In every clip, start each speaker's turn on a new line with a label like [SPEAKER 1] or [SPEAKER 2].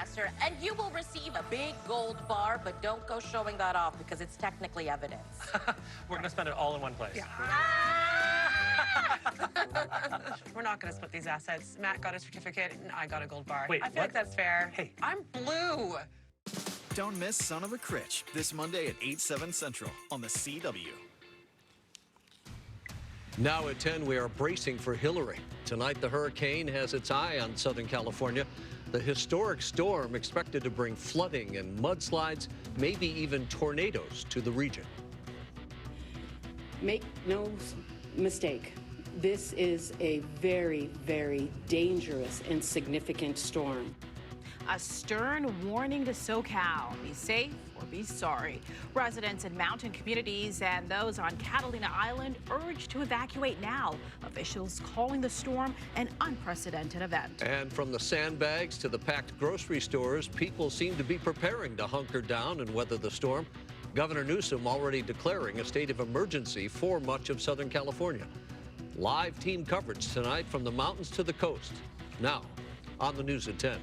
[SPEAKER 1] disaster, and you will receive a big gold bar, but don't go showing that off because it's technically evidence.
[SPEAKER 2] We're going to spend it all in one place.
[SPEAKER 3] Yeah. We're not going to split these assets. Matt got a certificate, and I got a gold bar.
[SPEAKER 2] Wait,
[SPEAKER 3] I feel like that's fair.
[SPEAKER 2] Hey.
[SPEAKER 3] I'm blue.
[SPEAKER 4] Don't miss Son of a Critch this Monday at 8/7 Central on the CW.
[SPEAKER 5] Now at 10, we are bracing for Hillary. Tonight, the hurricane has its eye on Southern California. The historic storm expected to bring flooding and mudslides, maybe even tornadoes to the region.
[SPEAKER 6] Make no mistake, this is a very, very dangerous and significant storm.
[SPEAKER 7] A stern warning to SoCal. Be safe or be sorry. Residents in mountain communities and those on Catalina Island urged to evacuate now. Officials calling the storm an unprecedented event.
[SPEAKER 5] And from the sandbags to the packed grocery stores, people seem to be preparing to hunker down and weather the storm. Governor Newsom already declaring a state of emergency for much of Southern California. Live team coverage tonight from the mountains to the coast. Now, on the News at 10.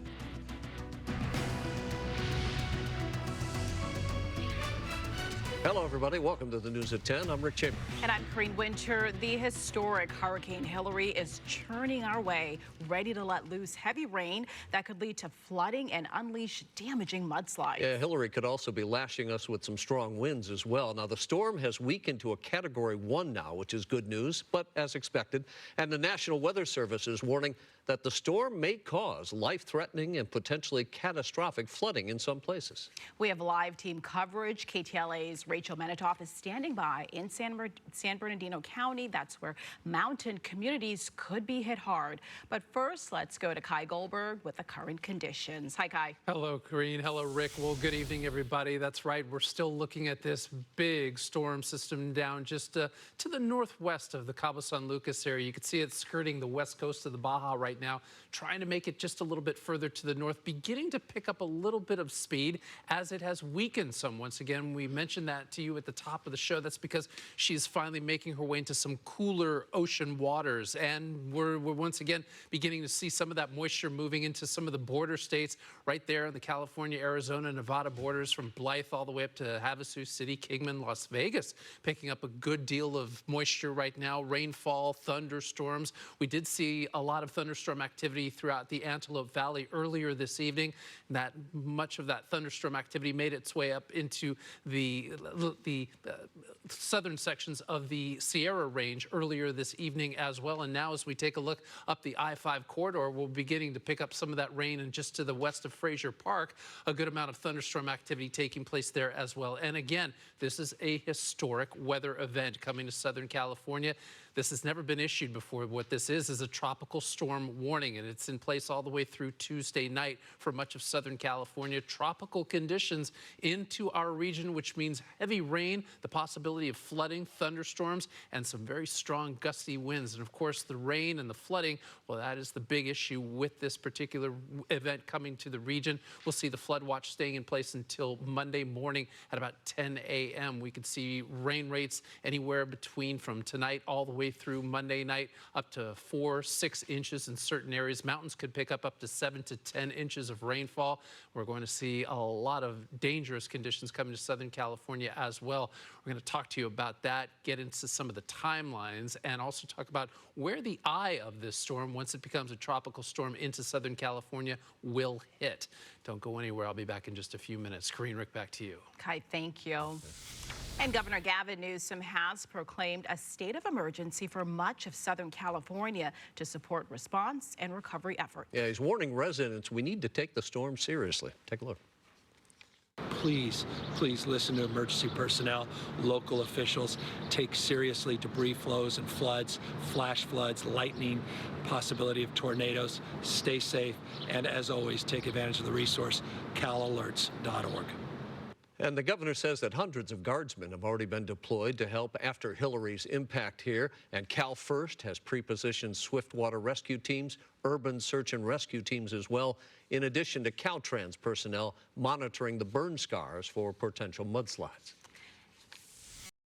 [SPEAKER 5] Hello, everybody. Welcome to the News at 10. I'm Rick Chambers.
[SPEAKER 7] And I'm Corrine Winter. The historic Hurricane Hillary is churning our way, ready to let loose heavy rain that could lead to flooding and unleash damaging mudslides.
[SPEAKER 5] Yeah, Hillary could also be lashing us with some strong winds as well. Now, the storm has weakened to a Category 1 now, which is good news, but as expected. And the National Weather Service is warning that the storm may cause life-threatening and potentially catastrophic flooding in some places.
[SPEAKER 7] We have live team coverage. KTLA's Rachel Menitoff is standing by in San Bernardino County. That's where mountain communities could be hit hard. But first, let's go to Kai Goldberg with the current conditions. Hi, Kai.
[SPEAKER 8] Hello, Corrine. Hello, Rick. Well, good evening, everybody. That's right. We're still looking at this big storm system down just to the northwest of the Cabo San Lucas area. You can see it skirting the west coast of the Baja right now, trying to make it just a little bit further to the north, beginning to pick up a little bit of speed as it has weakened some. Once again, we mentioned that to you at the top of the show. That's because she's finally making her way into some cooler ocean waters, and we're once again beginning to see some of that moisture moving into some of the border states right there in the California, Arizona, Nevada borders, from Blythe all the way up to Havasu City, Kingman, Las Vegas, picking up a good deal of moisture right now. Rainfall, thunderstorms. We did see a lot of thunderstorm activity throughout the Antelope Valley earlier this evening. That much of that thunderstorm activity made its way up into the southern sections of the Sierra Range earlier this evening as well. And now as we take a look up the I-5 corridor, we're beginning to pick up some of that rain, and just to the west of Frazier Park, a good amount of thunderstorm activity taking place there as well. And again, this is a historic weather event coming to Southern California. This has never been issued before. What this is a tropical storm warning, and it's in place all the way through Tuesday night for much of Southern California. Tropical conditions into our region, which means heavy rain, the possibility of flooding, thunderstorms, and some very strong gusty winds. And of course, the rain and the flooding, well, that is the big issue with this particular event coming to the region. We'll see the flood watch staying in place until Monday morning at about 10 a.m. We could see rain rates anywhere between from tonight all the way through Monday night up to 4-6 inches in certain areas. Mountains could pick up to 7 to 10 inches of rainfall. We're going to see a lot of dangerous conditions coming to Southern California as well. We're going to talk to you about that, get into some of the timelines, and also talk about where the eye of this storm, once it becomes a tropical storm into Southern California, will hit. Don't go anywhere. I'll be back in just a few minutes. Corrine, Rick, back to you.
[SPEAKER 7] Kai, thank you. And Governor Gavin Newsom has proclaimed a state of emergency for much of Southern California to support response and recovery efforts.
[SPEAKER 5] Yeah, he's warning residents we need to take the storm seriously. Take a look.
[SPEAKER 9] Please, please listen to emergency personnel, local officials. Take seriously debris flows and floods, flash floods, lightning, possibility of tornadoes. Stay safe, and as always, take advantage of the resource, calalerts.org.
[SPEAKER 5] And the governor says that hundreds of guardsmen have already been deployed to help after Hillary's impact here. And Cal First has pre-positioned swiftwater rescue teams, urban search and rescue teams as well, in addition to Caltrans personnel monitoring the burn scars for potential mudslides.